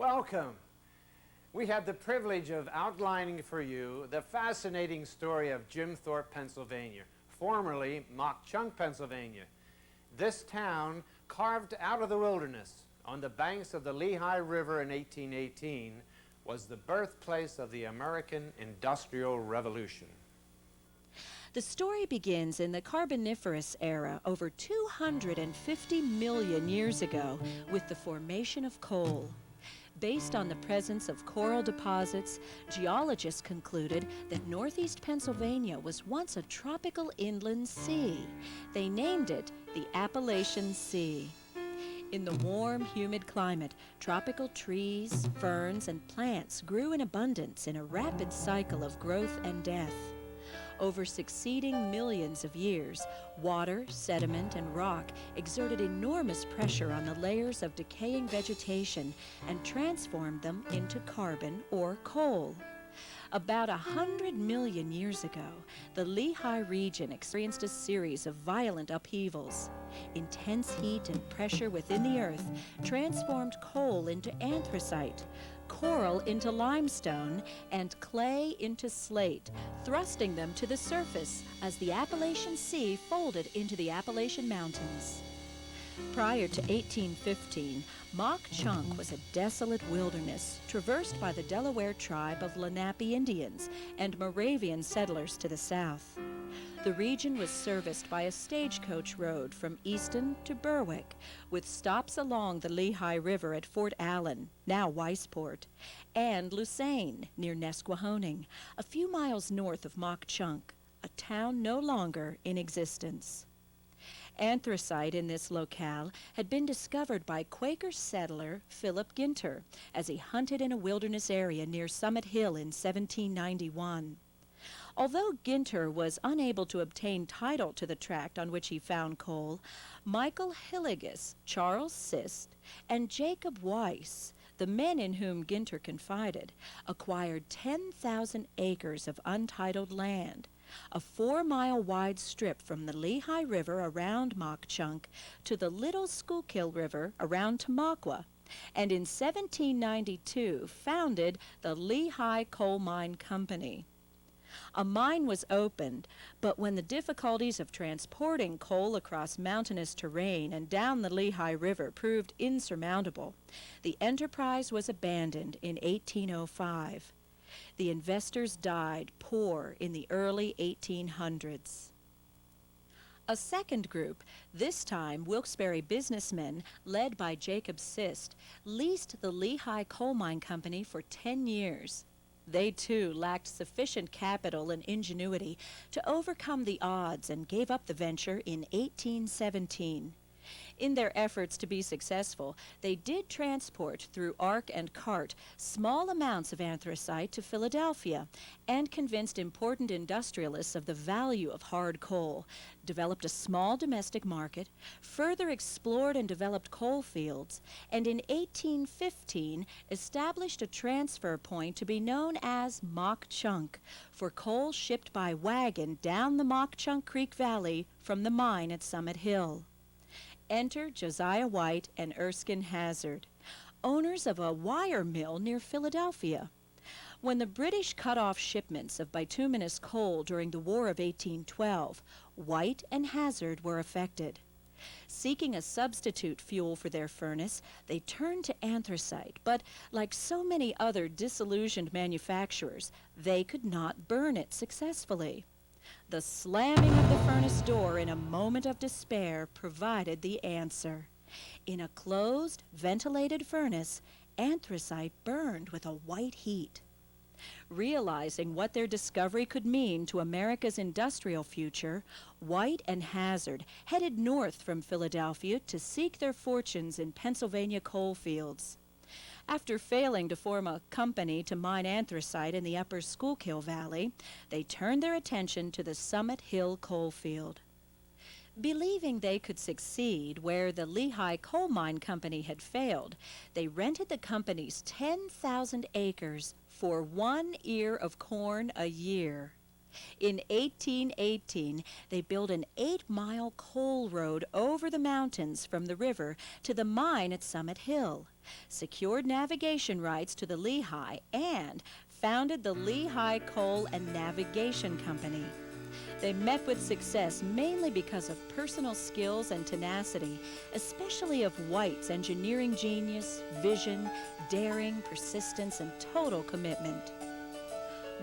Welcome. We have the privilege of outlining for you the fascinating story of Jim Thorpe, Pennsylvania, formerly Mauch, Pennsylvania. This town, carved out of the wilderness on the banks of the Lehigh River in 1818, was the birthplace of the American Industrial Revolution. The story begins in the Carboniferous era over 250 million years ago with the formation of coal. Based on the presence of coral deposits, geologists concluded that northeast Pennsylvania was once a tropical inland sea. They named it the Appalachian Sea. In the warm, humid climate, tropical trees, ferns, and plants grew in abundance in a rapid cycle of growth and death. Over succeeding millions of years, water, sediment, and rock exerted enormous pressure on the layers of decaying vegetation and transformed them into carbon or coal. About 100 million years ago, the Lehigh region experienced a series of violent upheavals. Intense heat and pressure within the earth transformed coal into anthracite, coral into limestone, and clay into slate, thrusting them to the surface as the Appalachian Sea folded into the Appalachian Mountains. Prior to 1815, Mauch was a desolate wilderness traversed by the Delaware tribe of Lenape Indians and Moravian settlers to the south. The region was serviced by a stagecoach road from Easton to Berwick, with stops along the Lehigh River at Fort Allen, now Weisport, and Lusain, near Nesquehoning, a few miles north of Mauch, a town no longer in existence. Anthracite in this locale had been discovered by Quaker settler Philip Ginter as he hunted in a wilderness area near Summit Hill in 1791. Although Ginter was unable to obtain title to the tract on which he found coal, Michael Hilligus, Charles Sist, and Jacob Weiss, the men in whom Ginter confided, acquired 10,000 acres of untitled land, a 4-mile-wide strip from the Lehigh River around Mauch to the Little Schuylkill River around Tamaqua, and in 1792 founded the Lehigh Coal Mine Company. A mine was opened, but when the difficulties of transporting coal across mountainous terrain and down the Lehigh River proved insurmountable, the enterprise was abandoned in 1805. The investors died poor in the early 1800s. A second group, this time Wilkes-Barre businessmen led by Jacob Sist, leased the Lehigh Coal Mine Company for 10 years. They too lacked sufficient capital and ingenuity to overcome the odds and gave up the venture in 1817. In their efforts to be successful, they did transport through ark and cart small amounts of anthracite to Philadelphia and convinced important industrialists of the value of hard coal, developed a small domestic market, further explored and developed coal fields, and in 1815 established a transfer point to be known as Mauch for coal shipped by wagon down the Mauch Creek Valley from the mine at Summit Hill. Enter Josiah White and Erskine Hazard, owners of a wire mill near Philadelphia. When the British cut off shipments of bituminous coal during the War of 1812, White and Hazard were affected. Seeking a substitute fuel for their furnace, they turned to anthracite, but like so many other disillusioned manufacturers, they could not burn it successfully. The slamming of the furnace door in a moment of despair provided the answer. In a closed, ventilated furnace, anthracite burned with a white heat. Realizing what their discovery could mean to America's industrial future, White and Hazard headed north from Philadelphia to seek their fortunes in Pennsylvania coal fields. After failing to form a company to mine anthracite in the upper Schuylkill Valley, they turned their attention to the Summit Hill coal field. Believing they could succeed where the Lehigh Coal Mine Company had failed, they rented the company's 10,000 acres for 1 ear of corn a year. In 1818, they built an 8-mile coal road over the mountains from the river to the mine at Summit Hill, secured navigation rights to the Lehigh, and founded the Lehigh Coal and Navigation Company. They met with success mainly because of personal skills and tenacity, especially of White's engineering genius, vision, daring, persistence, and total commitment.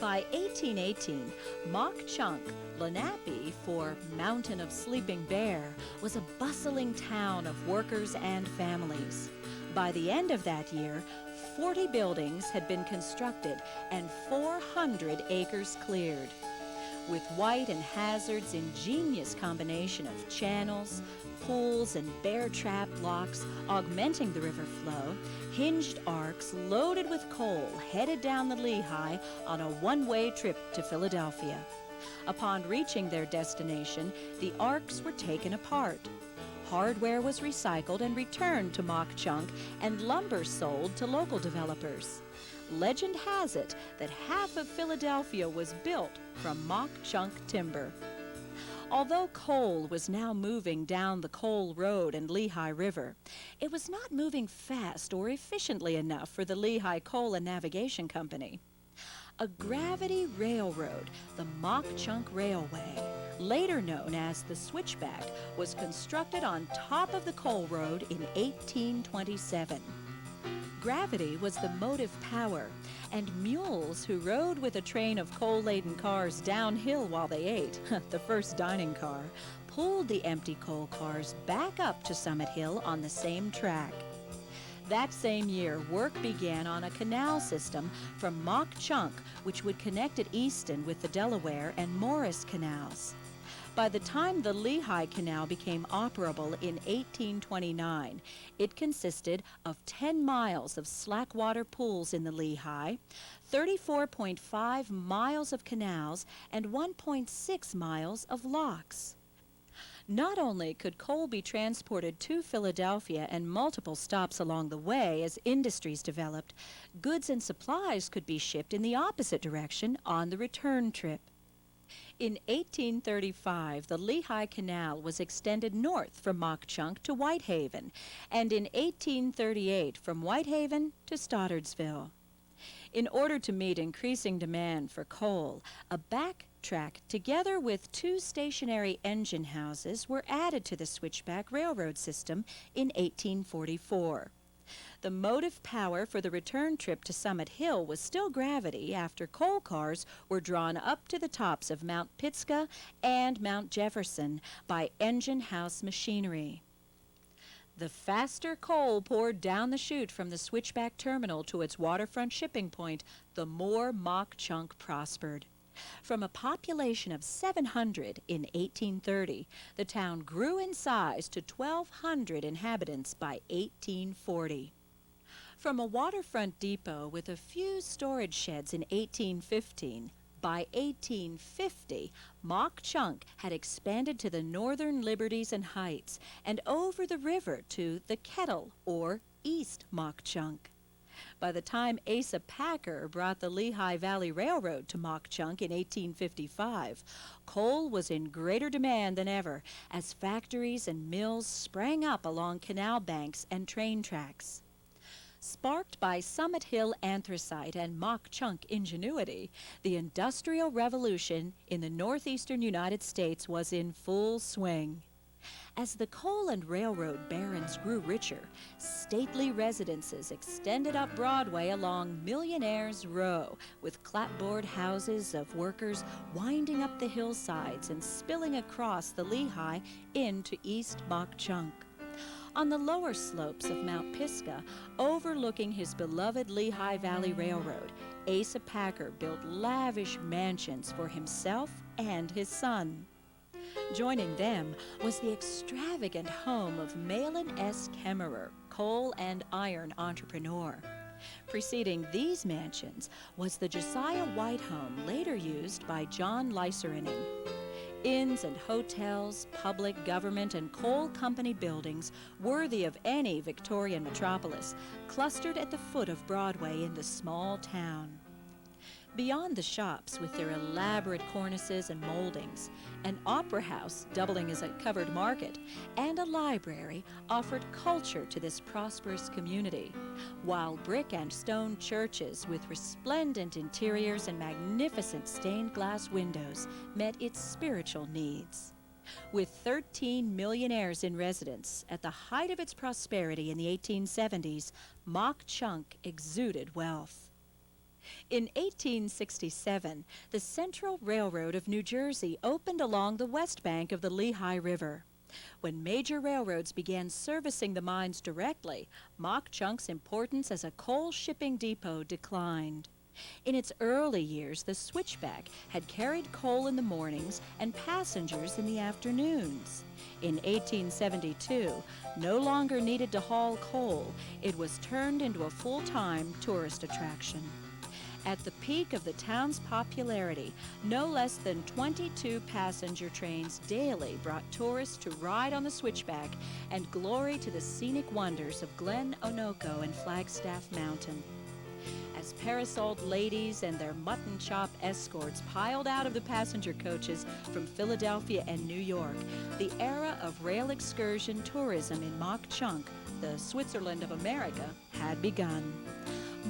By 1818, Mauch Chunk, Lenape for Mountain of Sleeping Bear, was a bustling town of workers and families. By the end of that year, 40 buildings had been constructed and 400 acres cleared. With White and Hazard's ingenious combination of channels, pools, and bear trap locks augmenting the river flow, hinged arcs loaded with coal headed down the Lehigh on a one-way trip to Philadelphia. Upon reaching their destination, the arcs were taken apart. Hardware was recycled and returned to Mauch Chunk, and lumber sold to local developers. Legend has it that half of Philadelphia was built from Mauch Chunk timber. Although coal was now moving down the Coal Road and Lehigh River, it was not moving fast or efficiently enough for the Lehigh Coal and Navigation Company. A gravity railroad, the Mauch Chunk Railway, later known as the Switchback, was constructed on top of the coal road in 1827. Gravity was the motive power, and mules who rode with a train of coal-laden cars downhill while they ate, the first dining car, pulled the empty coal cars back up to Summit Hill on the same track. That same year, work began on a canal system from Mauch Chunk, which would connect at Easton with the Delaware and Morris canals. By the time the Lehigh Canal became operable in 1829, it consisted of 10 miles of slackwater pools in the Lehigh, 34.5 miles of canals, and 1.6 miles of locks. Not only could coal be transported to Philadelphia and multiple stops along the way as industries developed, goods and supplies could be shipped in the opposite direction on the return trip. In 1835, the Lehigh Canal was extended north from Mauch Chunk to Whitehaven, and in 1838 from Whitehaven to Stoddardsville. In order to meet increasing demand for coal, a back track together with 2 stationary engine houses were added to the Switchback Railroad system in 1844. The motive power for the return trip to Summit Hill was still gravity after coal cars were drawn up to the tops of Mount Pisgah and Mount Jefferson by engine house machinery. The faster coal poured down the chute from the Switchback terminal to its waterfront shipping point, the more Mauch Chunk prospered. From a population of 700 in 1830, the town grew in size to 1,200 inhabitants by 1840. From a waterfront depot with a few storage sheds in 1815, by 1850, Mauch Chunk had expanded to the northern Liberties and Heights and over the river to the Kettle, or East Mauch Chunk. By the time Asa Packer brought the Lehigh Valley Railroad to Mauch Chunk in 1855, coal was in greater demand than ever as factories and mills sprang up along canal banks and train tracks. Sparked by Summit Hill anthracite and Mauch Chunk ingenuity, the Industrial Revolution in the northeastern United States was in full swing. As the coal and railroad barons grew richer, stately residences extended up Broadway along Millionaire's Row, with clapboard houses of workers winding up the hillsides and spilling across the Lehigh into East Mauch Chunk. On the lower slopes of Mount Pisgah, overlooking his beloved Lehigh Valley Railroad, Asa Packer built lavish mansions for himself and his son. Joining them was the extravagant home of Malin S. Kemmerer, coal and iron entrepreneur. Preceding these mansions was the Josiah White home, later used by John Lyserening. Inns and hotels, public, government, and coal company buildings worthy of any Victorian metropolis clustered at the foot of Broadway in the small town. Beyond the shops with their elaborate cornices and moldings, an opera house doubling as a covered market, and a library offered culture to this prosperous community, while brick and stone churches with resplendent interiors and magnificent stained glass windows met its spiritual needs. With 13 millionaires in residence, at the height of its prosperity in the 1870s, Mauch Chunk exuded wealth. In 1867, the Central Railroad of New Jersey opened along the west bank of the Lehigh River. When major railroads began servicing the mines directly, Mauch Chunk's importance as a coal shipping depot declined. In its early years, the switchback had carried coal in the mornings and passengers in the afternoons. In 1872, no longer needed to haul coal, it was turned into a full-time tourist attraction. At the peak of the town's popularity, no less than 22 passenger trains daily brought tourists to ride on the switchback and glory to the scenic wonders of Glen Onoco and Flagstaff Mountain. As parasoled ladies and their mutton chop escorts piled out of the passenger coaches from Philadelphia and New York, the era of rail excursion tourism in Mauch Chunk, the Switzerland of America, had begun.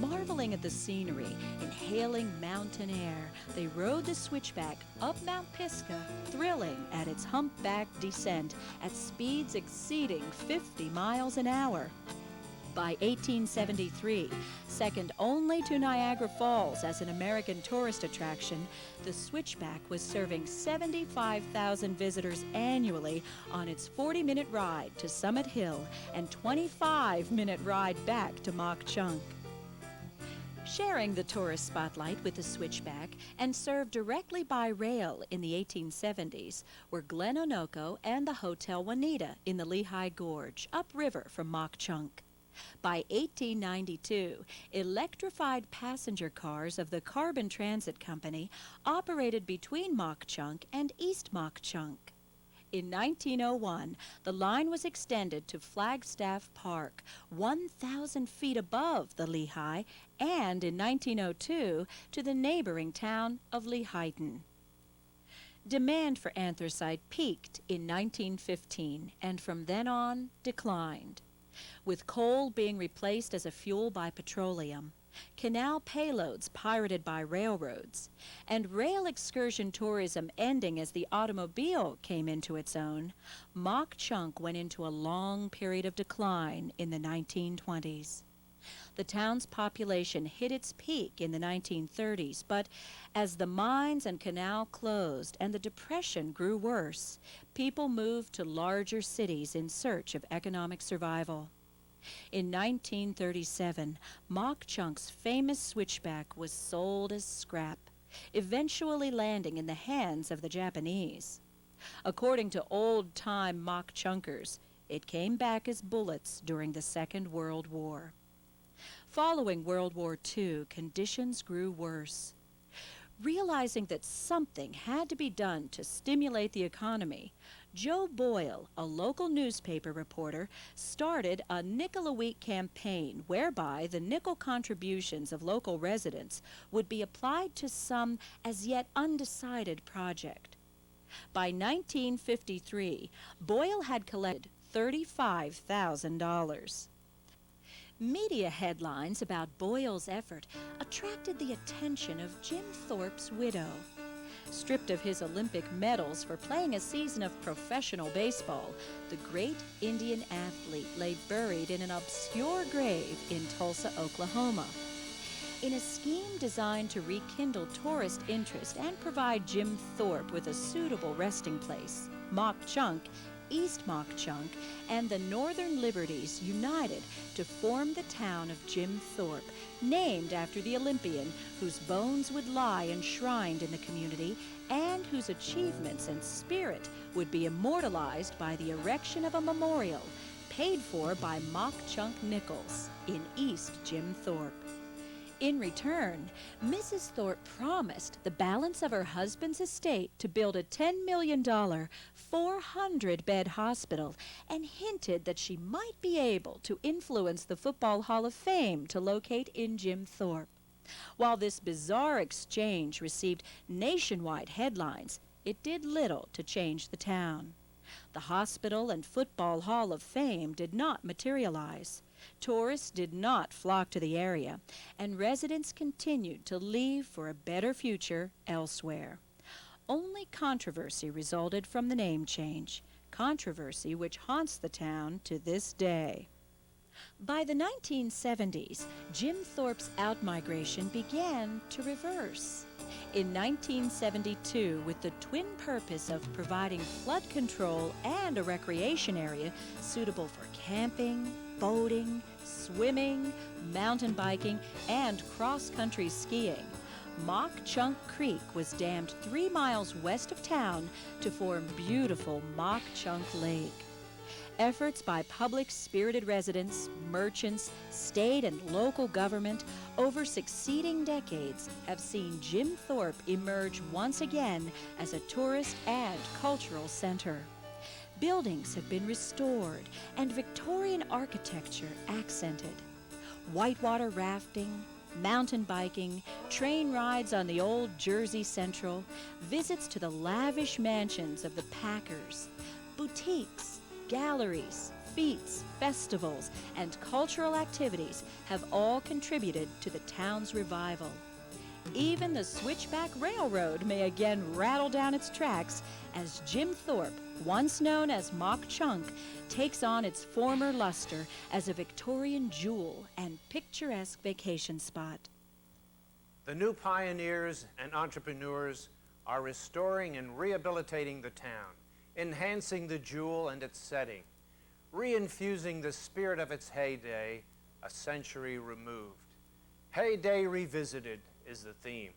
Marveling at the scenery, inhaling mountain air, they rode the switchback up Mount Pisgah, thrilling at its humpback descent at speeds exceeding 50 miles an hour. By 1873, second only to Niagara Falls as an American tourist attraction, the switchback was serving 75,000 visitors annually on its 40-minute ride to Summit Hill and 25-minute ride back to Mauch Chunk. Sharing the tourist spotlight with the switchback and served directly by rail in the 1870s were Glen Onoco and the Hotel Juanita in the Lehigh Gorge, upriver from Mauch Chunk. By 1892, electrified passenger cars of the Carbon Transit Company operated between Mauch Chunk and East Mauch Chunk. In 1901, the line was extended to Flagstaff Park, 1,000 feet above the Lehigh, and in 1902 to the neighboring town of Lehighton. Demand for anthracite peaked in 1915 and from then on declined. With coal being replaced as a fuel by petroleum, canal payloads pirated by railroads, and rail excursion tourism ending as the automobile came into its own, Mauch Chunk went into a long period of decline in the 1920s. The town's population hit its peak in the 1930s, but as the mines and canal closed and the Depression grew worse, people moved to larger cities in search of economic survival. In 1937, Mauch Chunk's famous switchback was sold as scrap, eventually landing in the hands of the Japanese. According to old-time Mauch Chunkers, it came back as bullets during the Second World War. Following World War II, conditions grew worse. Realizing that something had to be done to stimulate the economy, Joe Boyle, a local newspaper reporter, started a nickel-a-week campaign whereby the nickel contributions of local residents would be applied to some as yet undecided project. By 1953, Boyle had collected $35,000. Media headlines about Boyle's effort attracted the attention of Jim Thorpe's widow. Stripped of his Olympic medals for playing a season of professional baseball, the great Indian athlete lay buried in an obscure grave in Tulsa, Oklahoma. In a scheme designed to rekindle tourist interest and provide Jim Thorpe with a suitable resting place, Mauch Chunk, East Mauch Chunk, and the Northern Liberties united to form the town of Jim Thorpe, named after the Olympian whose bones would lie enshrined in the community and whose achievements and spirit would be immortalized by the erection of a memorial paid for by Mauch Chunk nickels in East Jim Thorpe. In return, Mrs. Thorpe promised the balance of her husband's estate to build a $10 million, 400-bed hospital and hinted that she might be able to influence the Football Hall of Fame to locate in Jim Thorpe. While this bizarre exchange received nationwide headlines, it did little to change the town. The Hospital and Football Hall of Fame did not materialize. Tourists did not flock to the area, and residents continued to leave for a better future elsewhere. Only controversy resulted from the name change, controversy which haunts the town to this day. By the 1970s, Jim Thorpe's outmigration began to reverse. In 1972, with the twin purpose of providing flood control and a recreation area suitable for camping, boating, swimming, mountain biking, and cross-country skiing, Mauch Chunk Creek was dammed 3 miles west of town to form beautiful Mauch Chunk Lake. Efforts by public-spirited residents, merchants, state and local government over succeeding decades have seen Jim Thorpe emerge once again as a tourist and cultural center. Buildings have been restored and Victorian architecture accented. Whitewater rafting, mountain biking, train rides on the old Jersey Central, visits to the lavish mansions of the Packers, boutiques, galleries, feats, festivals, and cultural activities have all contributed to the town's revival. Even the Switchback Railroad may again rattle down its tracks as Jim Thorpe, once known as Mauch Chunk, takes on its former luster as a Victorian jewel and picturesque vacation spot. The new pioneers and entrepreneurs are restoring and rehabilitating the town, enhancing the jewel and its setting, reinfusing the spirit of its heyday a century removed. Heyday revisited is the theme.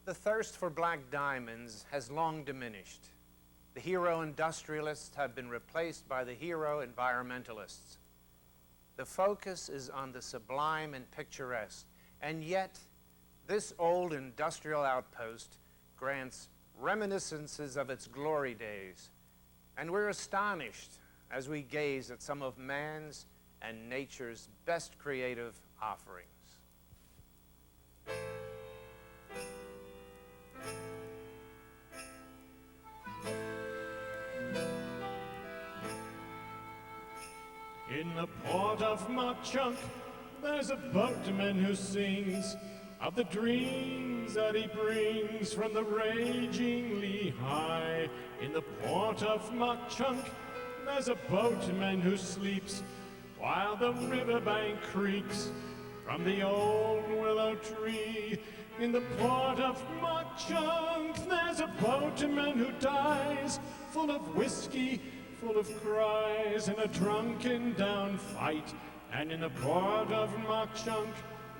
The thirst for black diamonds has long diminished. The hero industrialists have been replaced by the hero environmentalists. The focus is on the sublime and picturesque, and yet this old industrial outpost grants reminiscences of its glory days, and we're astonished as we gaze at some of man's and nature's best creative offerings. In the port of Mauch Chunk, there's a boatman who sings of the dreams that he brings from the raging Lehigh. In the port of Mauch Chunk, there's a boatman who sleeps while the riverbank creaks from the old willow tree. In the port of Mauch Chunk, there's a boatman who dies full of whiskey, full of cries, in a drunken down fight. And in the port of Mauch Chunk,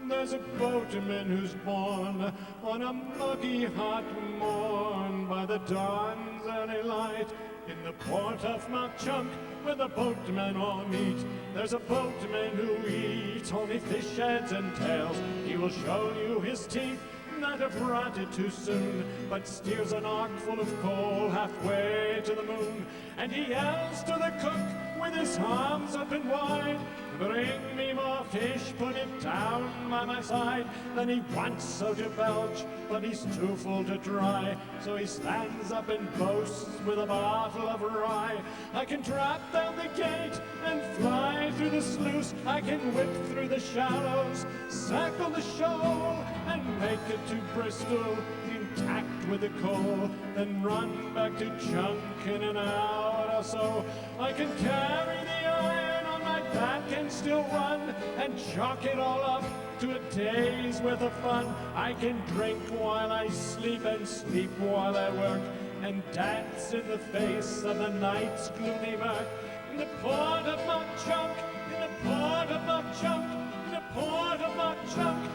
there's a boatman who's born on a muggy hot morn by the dawn's early light. In the port of Mauch Chunk, where the boatmen all meet, there's a boatman who eats only fish heads and tails. He will show you his teeth that have rotted too soon, but steers an ark full of coal halfway to the moon. And he yells to the cook with his arms open wide, "Bring me more fish, put it down by my side." Then he wants so to belch, but he's too full to try, so he stands up and boasts with a bottle of rye. "I can drop down the gate and fly through the sluice. I can whip through the shallows, circle the shoal, and make it to Bristol intact with the coal, then run back to Chunk in an hour or so. I can carry the iron on my back and still run, and chalk it all up to a day's worth of fun. I can drink while I sleep and sleep while I work, and dance in the face of the night's gloomy murk. In the port of Mauch Chunk, in the port of Mauch Chunk, in the port of Mauch Chunk,